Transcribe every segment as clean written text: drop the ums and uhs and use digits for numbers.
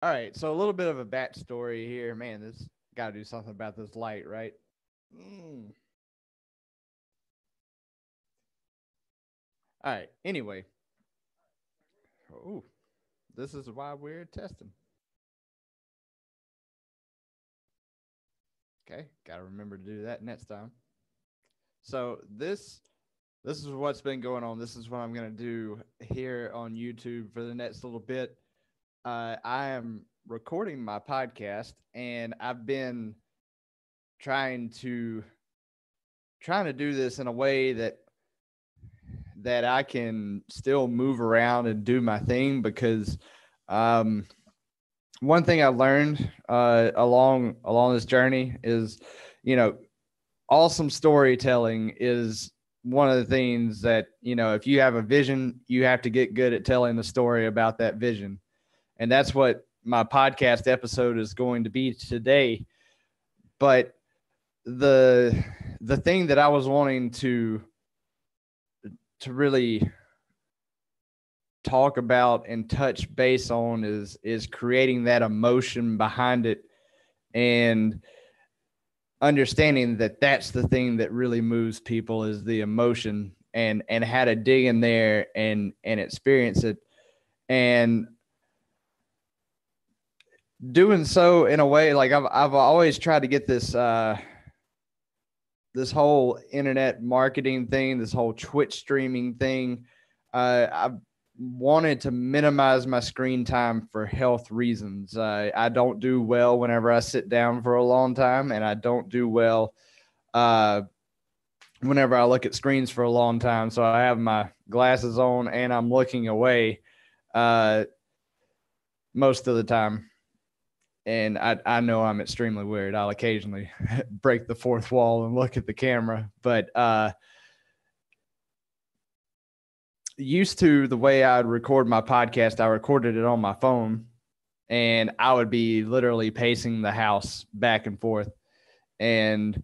All right, so a little bit of a backstory here. Man, this got to do something about this light, right? Mm. All right. Anyway, oh, this is why we're testing. Okay, got to remember to do that next time. So this is what's been going on. This is what I'm gonna do here on YouTube for the next little bit. I am recording my podcast, and I've been trying to trying to do this in a way that I can still move around and do my thing because um, one thing I learned along this journey is, you know, awesome storytelling is one of the things that, if you have a vision, you have to get good at telling the story about that vision. And that's what my podcast episode is going to be today. But the the thing that I was wanting to really talk about and touch base on is creating that emotion behind it and understanding that that's the thing that really moves people is the emotion and how to dig in there and experience it and doing so in a way like I've always tried to get this whole internet marketing thing, this whole Twitch streaming thing. I've wanted to minimize my screen time for health reasons. I don't do well whenever I sit down for a long time, and I don't do well whenever I look at screens for a long time. So I have my glasses on and I'm looking away most of the time. And I know I'm extremely weird. I'll occasionally break the fourth wall and look at the camera. But used to the way I'd record my podcast, I recorded it on my phone. And I would be literally pacing the house back and forth. And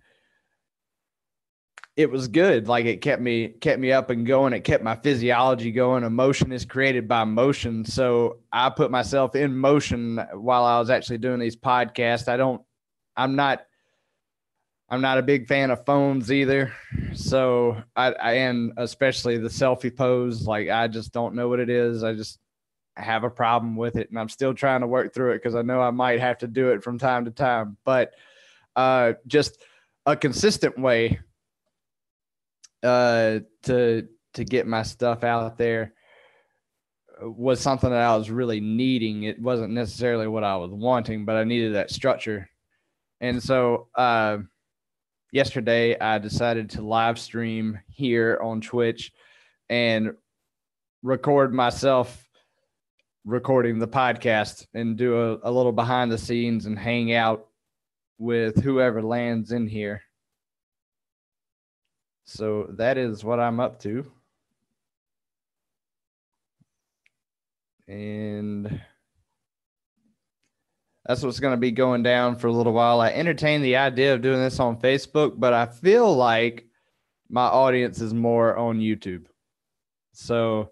it was good. Like it kept me up and going. It kept my physiology going. Emotion is created by motion. So I put myself in motion while I was actually doing these podcasts. I'm not a big fan of phones either. So and especially the selfie pose, like I just don't know what it is. I just have a problem with it. And I'm still trying to work through it because I know I might have to do it from time to time, but just a consistent way to get my stuff out there was something that I was really needing. It wasn't necessarily what I was wanting, but I needed that structure. And so yesterday I decided to live stream here on Twitch and record myself recording the podcast and do a little behind the scenes and hang out with whoever lands in here. So that is what I'm up to. And that's what's going to be going down for a little while. I entertained the idea of doing this on Facebook, but I feel like my audience is more on YouTube. So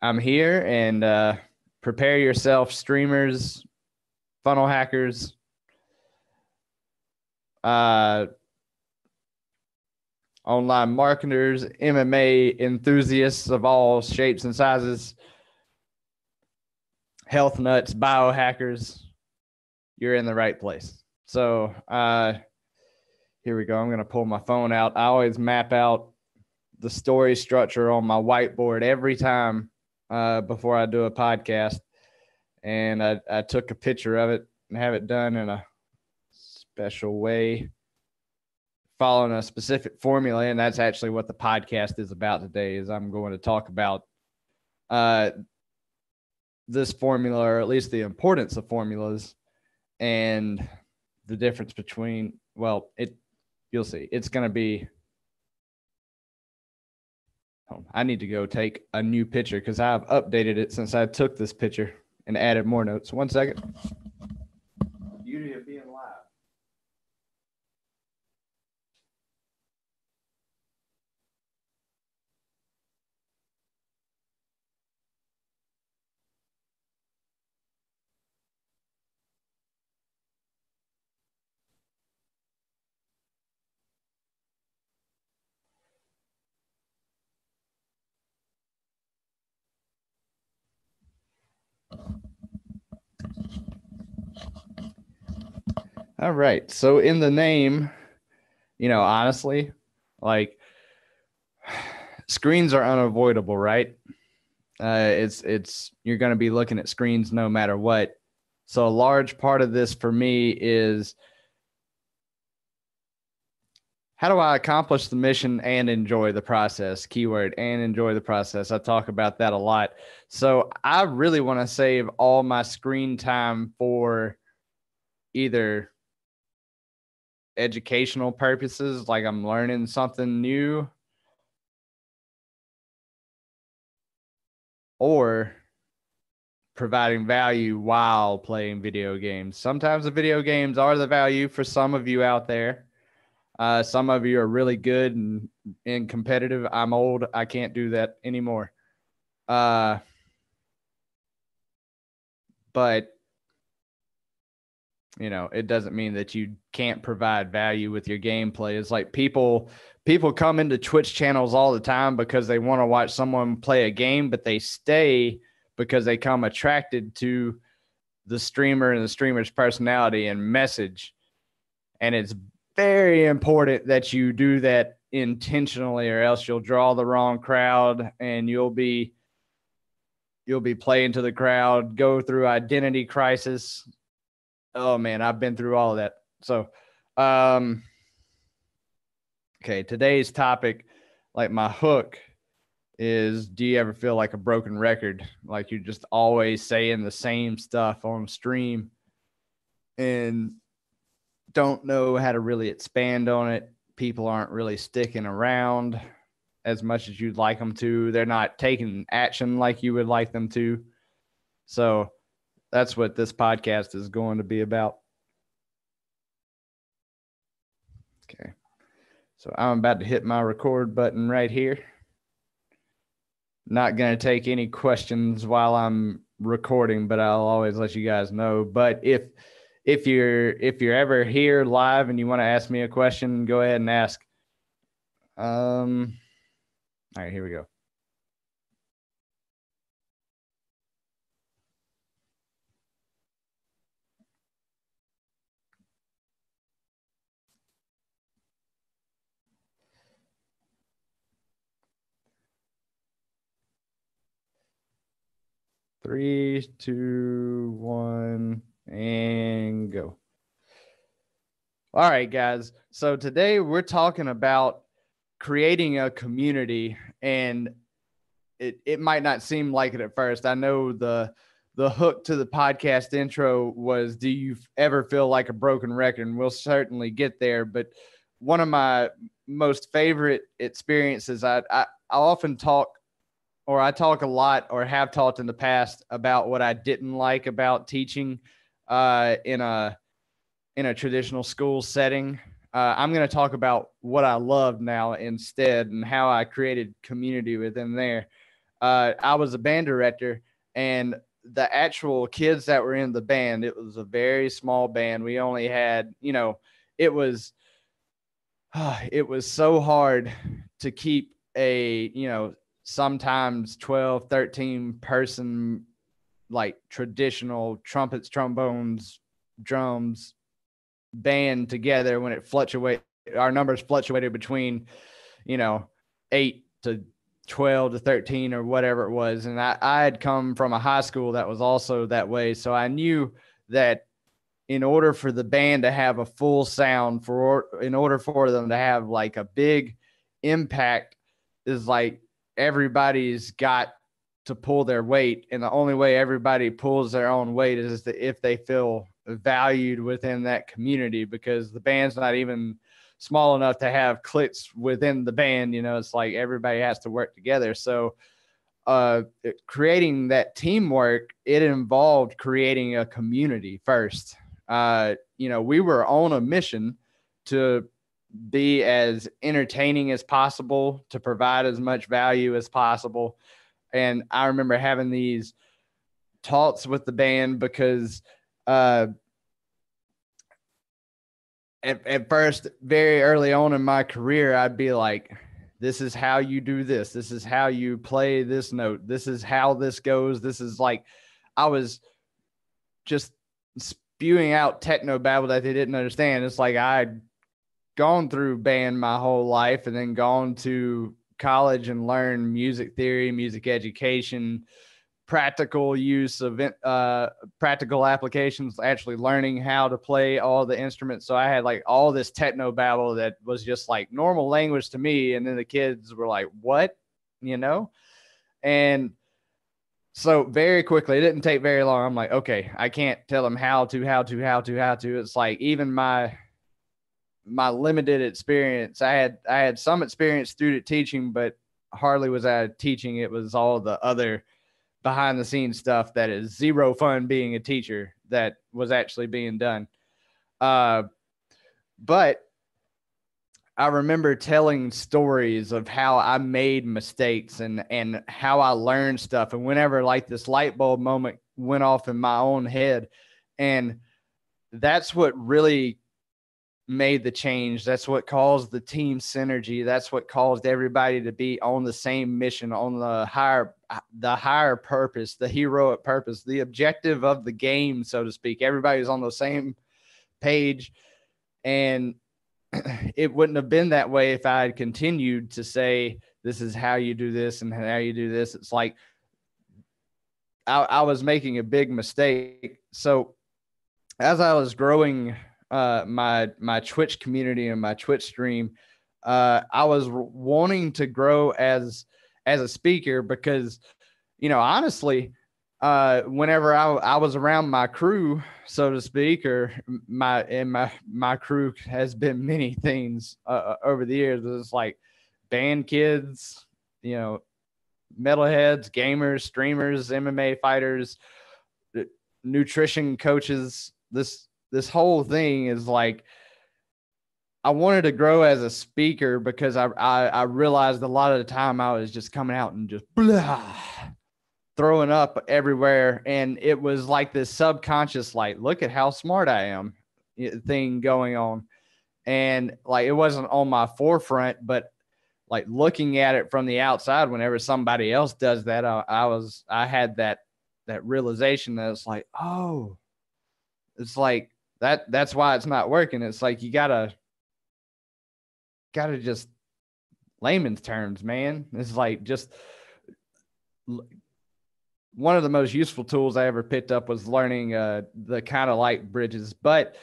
I'm here, and prepare yourself, streamers, funnel hackers, online marketers, MMA enthusiasts of all shapes and sizes, health nuts, biohackers. You're in the right place. So here we go. I'm going to pull my phone out. I always map out the story structure on my whiteboard every time before I do a podcast. And I took a picture of it and have it done in a special way, following a specific formula. And that's actually what the podcast is about today, is I'm going to talk about this formula, or at least the importance of formulas and the difference between, well, you'll see. It's going to be, I need to go take a new picture because I've updated it since I took this picture and added more notes. 1 second. Beauty of being live. All right. So in the name, honestly, like screens are unavoidable, right? It's you're going to be looking at screens no matter what. So a large part of this for me is how do I accomplish the mission and enjoy the process? Keyword, and enjoy the process. I talk about that a lot. So I really want to save all my screen time for either educational purposes, like I'm learning something new, or providing value while playing video games. Sometimes the video games are the value for some of you out there. Some of you are really good and competitive. I'm old. I can't do that anymore. But it doesn't mean that you can't provide value with your gameplay. It's like people come into Twitch channels all the time because they want to watch someone play a game, but they stay because they come attracted to the streamer and the streamer's personality and message. And it's very important that you do that intentionally, or else you'll draw the wrong crowd and you'll be playing to the crowd, go through identity crisis. Oh man, I've been through all of that. So, okay, today's topic, like my hook is, do you ever feel like a broken record? Like you're just always saying the same stuff on stream and don't know how to really expand on it. People aren't really sticking around as much as you'd like them to. They're not taking action like you would like them to. So that's what this podcast is going to be about. Okay. So I'm about to hit my record button right here. Not going to take any questions while I'm recording, but I'll always let you guys know. But if you're ever here live and you want to ask me a question, go ahead and ask. All right, here we go. Three, two, one, and go. All right, guys. So today we're talking about creating a community, and it might not seem like it at first. I know the hook to the podcast intro was, do you ever feel like a broken record? And we'll certainly get there. But one of my most favorite experiences, I often talk, or I talk a lot, or have talked in the past, about what I didn't like about teaching in a traditional school setting. I'm going to talk about what I love now instead, and how I created community within there. I was a band director, and the actual kids that were in the band, it was a very small band. We only had, it was so hard to keep a, sometimes 12, 13 person, like traditional trumpets, trombones, drums band together when it fluctuated. Our numbers fluctuated between, 8 to 12 to 13 or whatever it was. And I had come from a high school that was also that way. So I knew that in order for the band to have a full sound, in order for them to have like a big impact, is like everybody's got to pull their weight. And the only way everybody pulls their own weight is if they feel valued within that community, because the band's not even small enough to have cliques within the band. It's like everybody has to work together. So creating that teamwork, it involved creating a community first. We were on a mission to be as entertaining as possible, to provide as much value as possible. And I remember having these talks with the band because at first, very early on in my career, I'd be like, this is how you do this. This is how you play this note. This is how this goes. This is like, I was just spewing out techno babble that they didn't understand. It's like I'd gone through band my whole life and then gone to college and learned music theory, music education, practical use of practical applications, actually learning how to play all the instruments. So I had like all this techno babble that was just like normal language to me. And then the kids were like, what, you know? And so very quickly, it didn't take very long. I'm like, okay, I can't tell them how to. It's like even my limited experience. I had some experience student teaching, but hardly was I teaching. It was all the other behind the scenes stuff that is zero fun being a teacher that was actually being done. But I remember telling stories of how I made mistakes and how I learned stuff. And whenever like this light bulb moment went off in my own head, and that's what really made the change. That's what caused the team synergy. That's what caused everybody to be on the same mission, on the higher purpose, the heroic purpose, the objective of the game, so to speak. Everybody's on the same page. And it wouldn't have been that way if I had continued to say, this is how you do this and how you do this. It's like I was making a big mistake. So as I was growing my Twitch community and my Twitch stream, I was wanting to grow as a speaker because, honestly, whenever I was around my crew, so to speak, or my crew has been many things over the years. It's like band kids, metalheads, gamers, streamers, MMA fighters, nutrition coaches. This whole thing is like, I wanted to grow as a speaker because I realized a lot of the time I was just coming out and just blah, throwing up everywhere. And it was like this subconscious, like, look at how smart I am thing going on. And like, it wasn't on my forefront, but like looking at it from the outside, whenever somebody else does that, I had that realization that it's like, oh, it's like that's why it's not working. It's like, you gotta just layman's terms, man. It's like, just one of the most useful tools I ever picked up was learning the kind of light bridges. But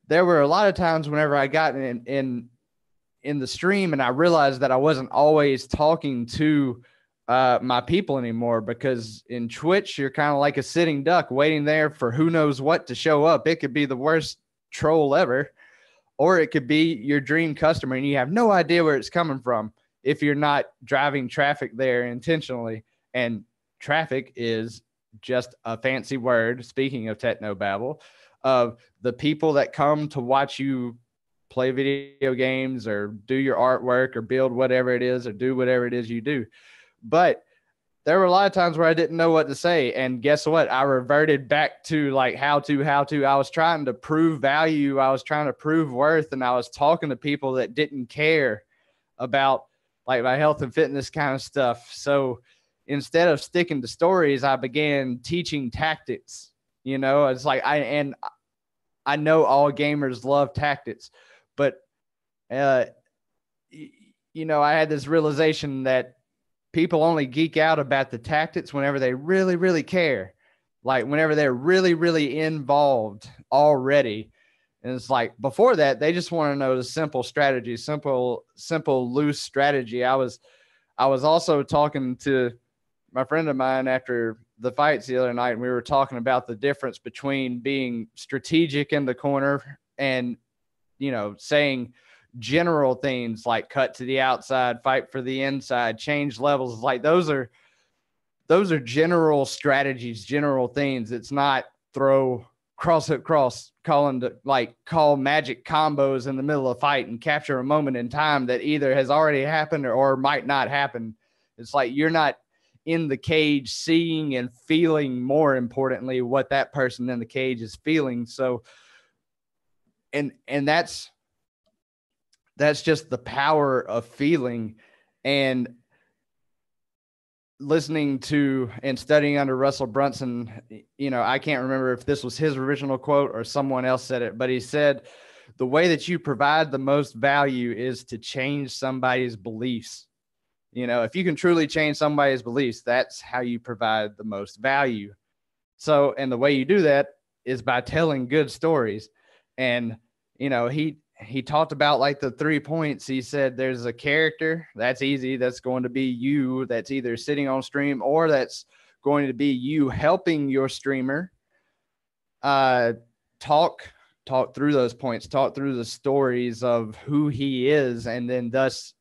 there were a lot of times whenever I got in the stream and I realized that I wasn't always talking to my people anymore, because in Twitch, you're kind of like a sitting duck waiting there for who knows what to show up. It could be the worst troll ever, or it could be your dream customer and you have no idea where it's coming from if you're not driving traffic there intentionally. And traffic is just a fancy word, speaking of technobabble, of the people that come to watch you play video games or do your artwork or build whatever it is or do whatever it is you do. But there were a lot of times where I didn't know what to say. And guess what? I reverted back to like how to. I was trying to prove value. I was trying to prove worth. And I was talking to people that didn't care about like my health and fitness kind of stuff. So instead of sticking to stories, I began teaching tactics. It's like I know all gamers love tactics, but I had this realization that people only geek out about the tactics whenever they really, really care. Like whenever they're really, really involved already. And it's like, before that, they just want to know the simple strategy, simple, loose strategy. I was also talking to my friend of mine after the fights the other night, and we were talking about the difference between being strategic in the corner and, saying general things like cut to the outside, fight for the inside, change levels. Like those are general strategies, general things. It's not throw cross hook cross, call magic combos in the middle of a fight and capture a moment in time that either has already happened or might not happen. It's like, you're not in the cage seeing and feeling, more importantly, what that person in the cage is feeling. So, and that's just the power of feeling. And listening to and studying under Russell Brunson, I can't remember if this was his original quote or someone else said it, but he said, the way that you provide the most value is to change somebody's beliefs. If you can truly change somebody's beliefs, that's how you provide the most value. So, and the way you do that is by telling good stories. And, he talked about like the 3 points. He said there's a character that's easy. That's going to be you. That's either sitting on stream or that's going to be you helping your streamer. Talk through those points, talk through the stories of who he is, and then thus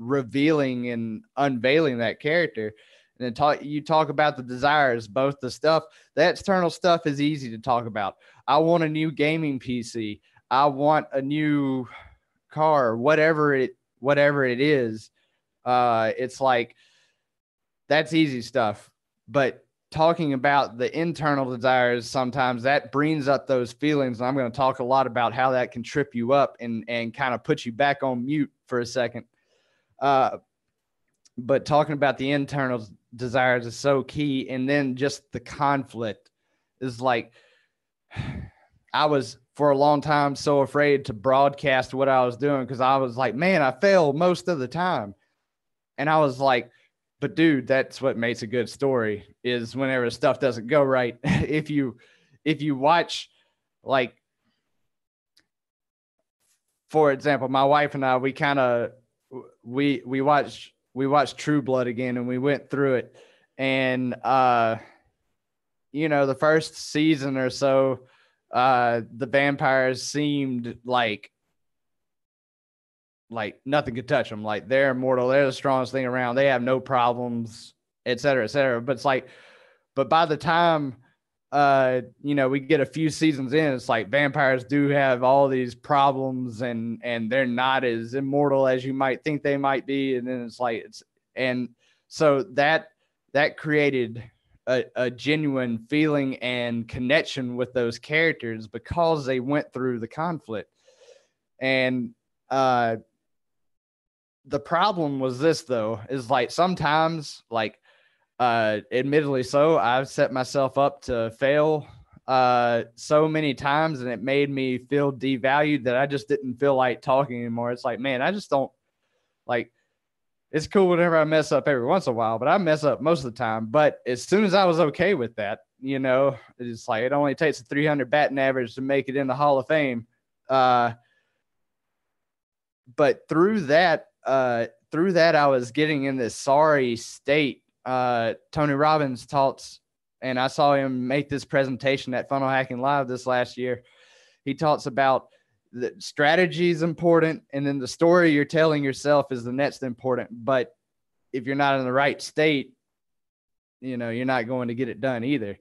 revealing and unveiling that character. And then you talk about the desires, both the stuff, the external stuff is easy to talk about. I want a new gaming PC. I want a new car, whatever it is. It's like, that's easy stuff. But talking about the internal desires, sometimes that brings up those feelings. And I'm going to talk a lot about how that can trip you up and kind of put you back on mute for a second. But talking about the internal desires is so key. And then just the conflict is like, I was for a long time so afraid to broadcast what I was doing because I was like, man, I fail most of the time. And I was like, but dude, that's what makes a good story, is whenever stuff doesn't go right. If you watch, like, for example, my wife and I, we watched True Blood again, and we went through it. And, the first season or so, the vampires seemed like nothing could touch them. Like, they're immortal. They're the strongest thing around. They have no problems, et cetera, et cetera. But it's like, but by the time, we get a few seasons in, it's like vampires do have all these problems, and they're not as immortal as you might think they might be. And then and so that created a genuine feeling and connection with those characters because they went through the conflict. And the problem was this, though, is like sometimes, like, admittedly so, I've set myself up to fail so many times, and it made me feel devalued that I just didn't feel like talking anymore. It's like, man, I just don't, like, it's cool whenever I mess up every once in a while, but I mess up most of the time. But as soon as I was okay with that, it's like, it only takes a 300 batting average to make it in the Hall of Fame. But through that, I was getting in this sorry state. Tony Robbins talks, and I saw him make this presentation at Funnel Hacking Live this last year. He talks about the strategy is important, and then the story you're telling yourself is the next important. But if you're not in the right state, you're not going to get it done either.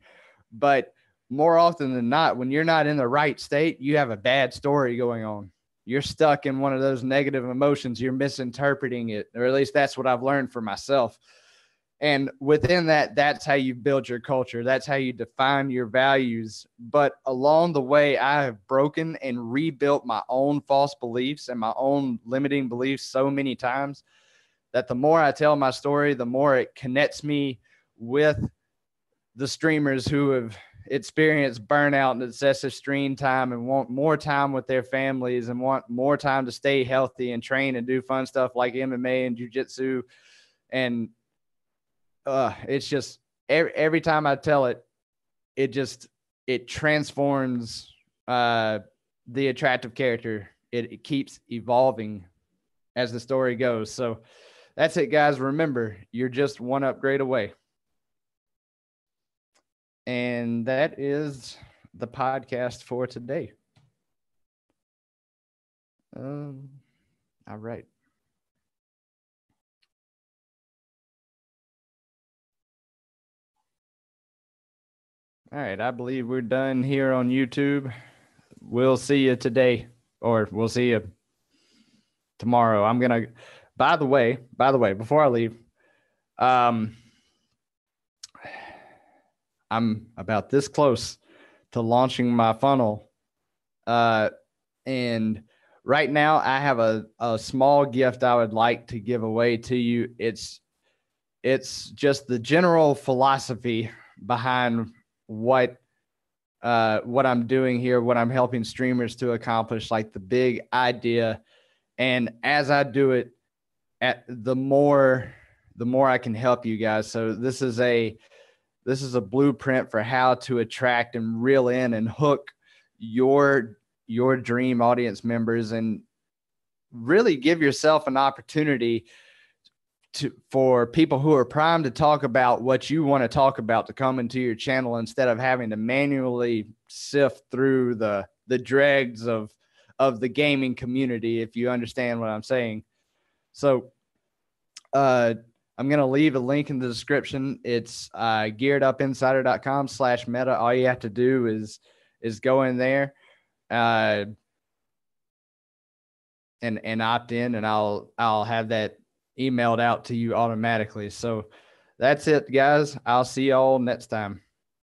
But more often than not, when you're not in the right state, you have a bad story going on. You're stuck in one of those negative emotions. You're misinterpreting it, or at least that's what I've learned for myself. And within that, that's how you build your culture. That's how you define your values. But along the way, I have broken and rebuilt my own false beliefs and my own limiting beliefs so many times that the more I tell my story, the more it connects me with the streamers who have experienced burnout and excessive screen time and want more time with their families and want more time to stay healthy and train and do fun stuff like MMA and jiu-jitsu. And it's just every time I tell it, it transforms the attractive character. It keeps evolving as the story goes. So that's it, guys. Remember, you're just one upgrade away. And that is the podcast for today. All right. All right, I believe we're done here on YouTube. We'll see you today, or we'll see you tomorrow. I'm going to, by the way, before I leave, I'm about this close to launching my funnel. And right now I have a small gift I would like to give away to you. It's it's just the general philosophy behind what I'm doing here, what I'm helping streamers to accomplish, like the big idea. And as I do it, the more I can help you guys. So this is a blueprint for how to attract and reel in and hook your dream audience members, and really give yourself an opportunity for people who are primed to talk about what you want to talk about to come into your channel, instead of having to manually sift through the dregs of the gaming community, if you understand what I'm saying. So I'm going to leave a link in the description. It's gearedupinsider.com/meta. All you have to do is go in there and opt in, and I'll have that emailed out to you automatically. So that's it, guys. I'll see y'all next time.